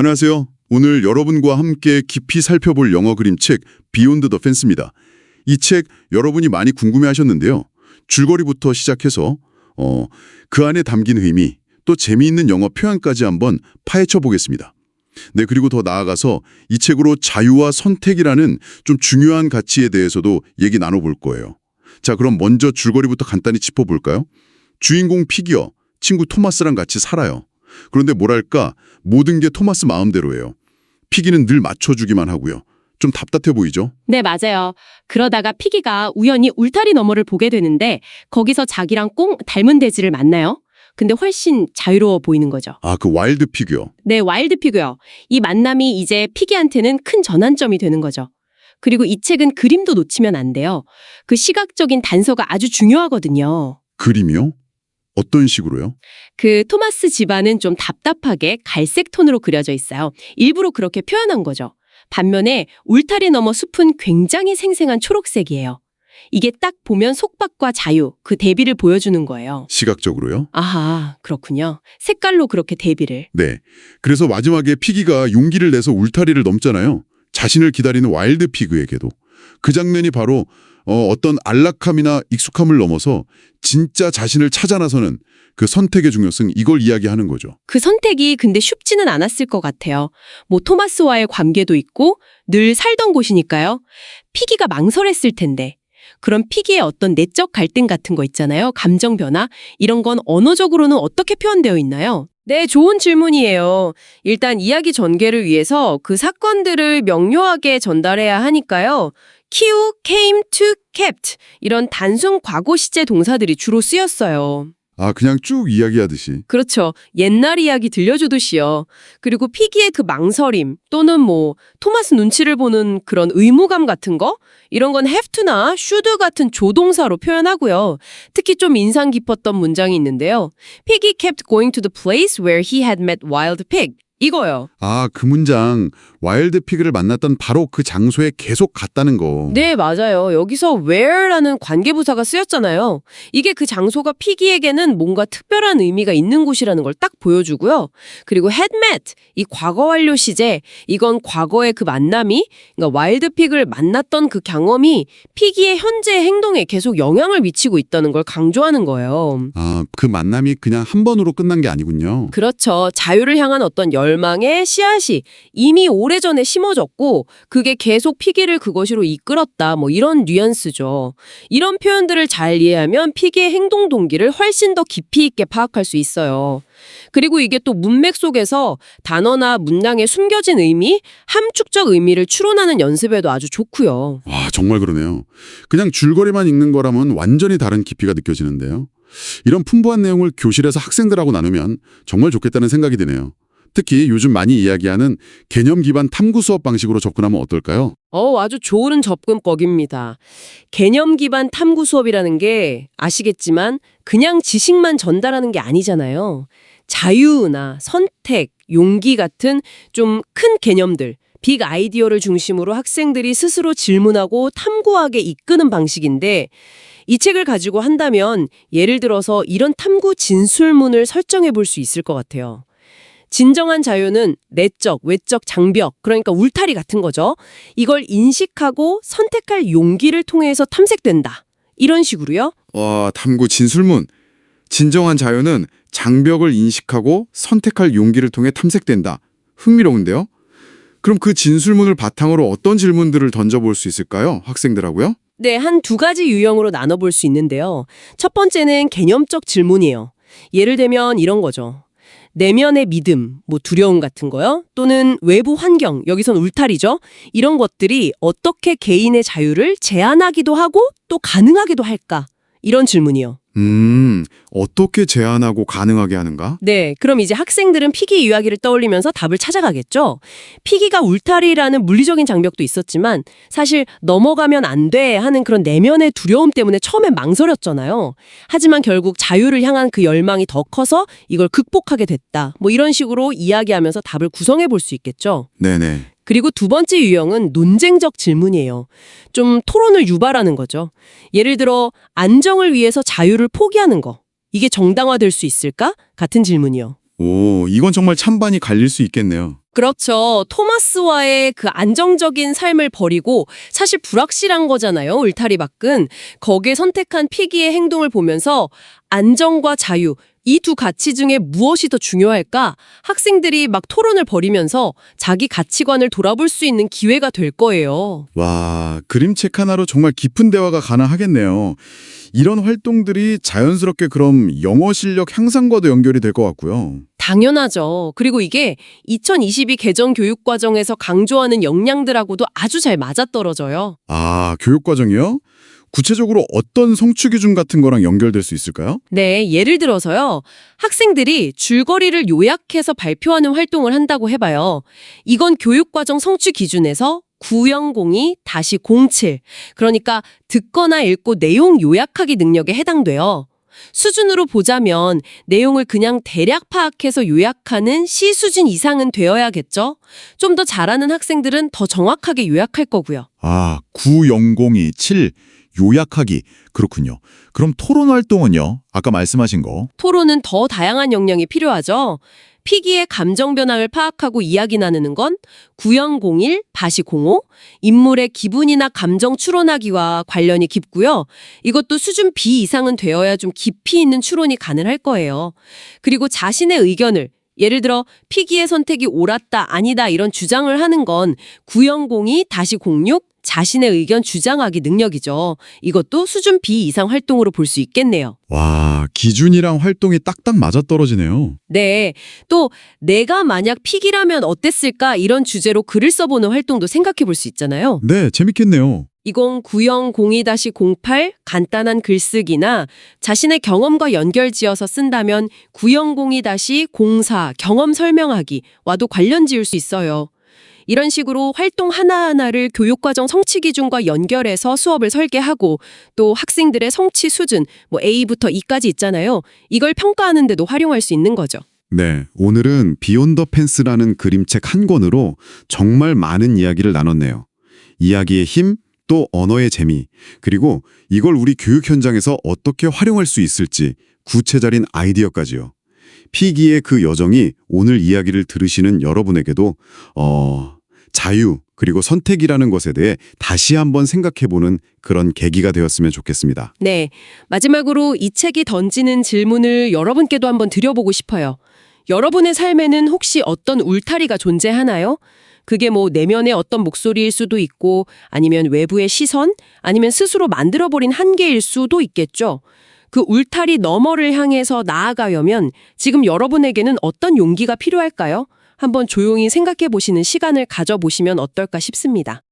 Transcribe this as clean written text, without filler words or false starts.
안녕하세요. 오늘 여러분과 함께 깊이 살펴볼 영어 그림책 비욘드 더 펜스입니다. 이 책 여러분이 많이 궁금해하셨는데요. 줄거리부터 시작해서 그 안에 담긴 의미, 또 재미있는 영어 표현까지 한번 파헤쳐 보겠습니다. 네, 그리고 더 나아가서 이 책으로 자유와 선택이라는 좀 중요한 가치에 대해서도 얘기 나눠볼 거예요. 자, 그럼 먼저 줄거리부터 간단히 짚어볼까요? 주인공 피기어, 친구 토마스랑 같이 살아요. 그런데 뭐랄까, 모든 게 토마스 마음대로예요. 피기는 늘 맞춰주기만 하고요. 좀 답답해 보이죠? 네, 맞아요. 그러다가 피기가 우연히 울타리 너머를 보게 되는데 거기서 자기랑 꼭 닮은 돼지를 만나요. 근데 훨씬 자유로워 보이는 거죠. 아, 그 와일드 피규어. 네, 와일드 피그요. 이 만남이 이제 피기한테는 큰 전환점이 되는 거죠. 그리고 이 책은 그림도 놓치면 안 돼요. 그 시각적인 단서가 아주 중요하거든요. 그림이요? 어떤 식으로요? 그 토마스 집안은 좀 답답하게 갈색 톤으로 그려져 있어요. 일부러 그렇게 표현한 거죠. 반면에 울타리 너머 숲은 굉장히 생생한 초록색이에요. 이게 딱 보면 속박과 자유, 그 대비를 보여주는 거예요. 시각적으로요? 아하, 그렇군요. 색깔로 그렇게 대비를. 네. 그래서 마지막에 피기가 용기를 내서 울타리를 넘잖아요. 자신을 기다리는 와일드 피그에게도. 그 장면이 바로 어떤 안락함이나 익숙함을 넘어서 진짜 자신을 찾아 나서는 그 선택의 중요성, 이걸 이야기하는 거죠. 그 선택이 근데 쉽지는 않았을 것 같아요. 뭐 토마스와의 관계도 있고 늘 살던 곳이니까요. 피기가 망설였을 텐데. 그럼 피기의 어떤 내적 갈등 같은 거 있잖아요. 감정 변화? 이런 건 언어적으로는 어떻게 표현되어 있나요? 네, 좋은 질문이에요. 일단 이야기 전개를 위해서 그 사건들을 명료하게 전달해야 하니까요. kill, came, to, kept 이런 단순 과거 시제 동사들이 주로 쓰였어요. 아, 그냥 쭉 이야기하듯이. 그렇죠. 옛날 이야기 들려주듯이요. 그리고 피기의 그 망설임 또는 뭐 토마스 눈치를 보는 그런 의무감 같은 거 이런 건 have to나 should 같은 조동사로 표현하고요. 특히 좀 인상 깊었던 문장이 있는데요. Piggy kept going to the place where he had met Wild Pig. 이거요. 아, 그 문장, 와일드 피그를 만났던 바로 그 장소에 계속 갔다는 거. 네, 맞아요. 여기서 where라는 관계부사가 쓰였잖아요. 이게 그 장소가 피기에게는 뭔가 특별한 의미가 있는 곳이라는 걸 딱 보여주고요. 그리고 had met, 이 과거 완료 시제, 이건 과거의 그 만남이, 그러니까 와일드 픽을 만났던 그 경험이 피기의 현재 행동에 계속 영향을 미치고 있다는 걸 강조하는 거예요. 아, 그 만남이 그냥 한 번으로 끝난 게 아니군요. 그렇죠. 자유를 향한 어떤 열망의 씨앗이 이미 오래전에 심어졌고 그게 계속 피기를 그것으로 이끌었다. 뭐 이런 뉘앙스죠. 이런 표현들을 잘 이해하면 피기의 행동 동기를 훨씬 더 깊이 있게 파악할 수 있어요. 그리고 이게 또 문맥 속에서 단어나 문장에 숨겨진 의미, 함축적 의미를 추론하는 연습에도 아주 좋고요. 와, 정말 그러네요. 그냥 줄거리만 읽는 거라면 완전히 다른 깊이가 느껴지는데요. 이런 풍부한 내용을 교실에서 학생들하고 나누면 정말 좋겠다는 생각이 드네요. 특히 요즘 많이 이야기하는 개념 기반 탐구 수업 방식으로 접근하면 어떨까요? 아주 좋은 접근법입니다. 개념 기반 탐구 수업이라는 게 아시겠지만 그냥 지식만 전달하는 게 아니잖아요. 자유나 선택, 용기 같은 좀 큰 개념들, 빅 아이디어를 중심으로 학생들이 스스로 질문하고 탐구하게 이끄는 방식인데 이 책을 가지고 한다면 예를 들어서 이런 탐구 진술문을 설정해 볼 수 있을 것 같아요. 진정한 자유는 내적, 외적 장벽, 그러니까 울타리 같은 거죠. 이걸 인식하고 선택할 용기를 통해서 탐색된다. 이런 식으로요. 와, 탐구 진술문. 진정한 자유는 장벽을 인식하고 선택할 용기를 통해 탐색된다. 흥미로운데요? 그럼 그 진술문을 바탕으로 어떤 질문들을 던져볼 수 있을까요? 학생들하고요? 네, 한 두 가지 유형으로 나눠볼 수 있는데요. 첫 번째는 개념적 질문이에요. 예를 들면 이런 거죠. 내면의 믿음, 뭐 두려움 같은 거요. 또는 외부 환경, 여기선 울타리죠. 이런 것들이 어떻게 개인의 자유를 제한하기도 하고 또 가능하기도 할까? 이런 질문이요. 어떻게 제한하고 가능하게 하는가? 네, 그럼 이제 학생들은 피기 이야기를 떠올리면서 답을 찾아가겠죠. 피기가 울타리라는 물리적인 장벽도 있었지만 사실 넘어가면 안 돼 하는 그런 내면의 두려움 때문에 처음엔 망설였잖아요. 하지만 결국 자유를 향한 그 열망이 더 커서 이걸 극복하게 됐다. 뭐 이런 식으로 이야기하면서 답을 구성해 볼 수 있겠죠. 네네. 그리고 두 번째 유형은 논쟁적 질문이에요. 좀 토론을 유발하는 거죠. 예를 들어 안정을 위해서 자유를 포기하는 거. 이게 정당화될 수 있을까? 같은 질문이요. 오, 이건 정말 찬반이 갈릴 수 있겠네요. 그렇죠. 토마스와의 그 안정적인 삶을 버리고 사실 불확실한 거잖아요. 울타리 밖은. 거기에 선택한 피기의 행동을 보면서 안정과 자유, 이 두 가치 중에 무엇이 더 중요할까? 학생들이 막 토론을 벌이면서 자기 가치관을 돌아볼 수 있는 기회가 될 거예요. 와, 그림책 하나로 정말 깊은 대화가 가능하겠네요. 이런 활동들이 자연스럽게 그럼 영어 실력 향상과도 연결이 될 것 같고요. 당연하죠. 그리고 이게 2022 개정 교육과정에서 강조하는 역량들하고도 아주 잘 맞아떨어져요. 아, 교육과정이요? 구체적으로 어떤 성취 기준 같은 거랑 연결될 수 있을까요? 네, 예를 들어서요. 학생들이 줄거리를 요약해서 발표하는 활동을 한다고 해봐요. 이건 교육과정 성취 기준에서 9002-07, 그러니까 듣거나 읽고 내용 요약하기 능력에 해당돼요. 수준으로 보자면 내용을 그냥 대략 파악해서 요약하는 C 수준 이상은 되어야겠죠? 좀 더 잘하는 학생들은 더 정확하게 요약할 거고요. 아, 90027 요약하기. 그렇군요. 그럼 토론 활동은요? 아까 말씀하신 거. 토론은 더 다양한 역량이 필요하죠. 피기의 감정 변화를 파악하고 이야기 나누는 건 9001-05, 인물의 기분이나 감정 추론하기와 관련이 깊고요. 이것도 수준 B 이상은 되어야 좀 깊이 있는 추론이 가능할 거예요. 그리고 자신의 의견을 예를 들어 피기의 선택이 옳았다, 아니다 이런 주장을 하는 건 9002-06 자신의 의견 주장하기 능력이죠. 이것도 수준 B 이상 활동으로 볼 수 있겠네요. 와, 기준이랑 활동이 딱딱 맞아떨어지네요. 네. 또 내가 만약 피기라면 어땠을까 이런 주제로 글을 써보는 활동도 생각해 볼 수 있잖아요. 네, 재밌겠네요. 209002-08 간단한 글쓰기나 자신의 경험과 연결지어서 쓴다면 9002-04 경험 설명하기와도 관련 지을 수 있어요. 이런 식으로 활동 하나하나를 교육과정 성취 기준과 연결해서 수업을 설계하고 또 학생들의 성취 수준, 뭐 A부터 E까지 있잖아요. 이걸 평가하는 데도 활용할 수 있는 거죠. 네, 오늘은 비욘 더 펜스라는 그림책 한 권으로 정말 많은 이야기를 나눴네요. 이야기의 힘, 또 언어의 재미, 그리고 이걸 우리 교육 현장에서 어떻게 활용할 수 있을지 구체적인 아이디어까지요. 피기의 그 여정이 오늘 이야기를 들으시는 여러분에게도 자유 그리고 선택이라는 것에 대해 다시 한번 생각해보는 그런 계기가 되었으면 좋겠습니다. 네, 마지막으로 이 책이 던지는 질문을 여러분께도 한번 드려보고 싶어요. 여러분의 삶에는 혹시 어떤 울타리가 존재하나요? 그게 뭐 내면의 어떤 목소리일 수도 있고 아니면 외부의 시선, 아니면 스스로 만들어버린 한계일 수도 있겠죠. 그 울타리 너머를 향해서 나아가려면 지금 여러분에게는 어떤 용기가 필요할까요? 한번 조용히 생각해 보시는 시간을 가져보시면 어떨까 싶습니다.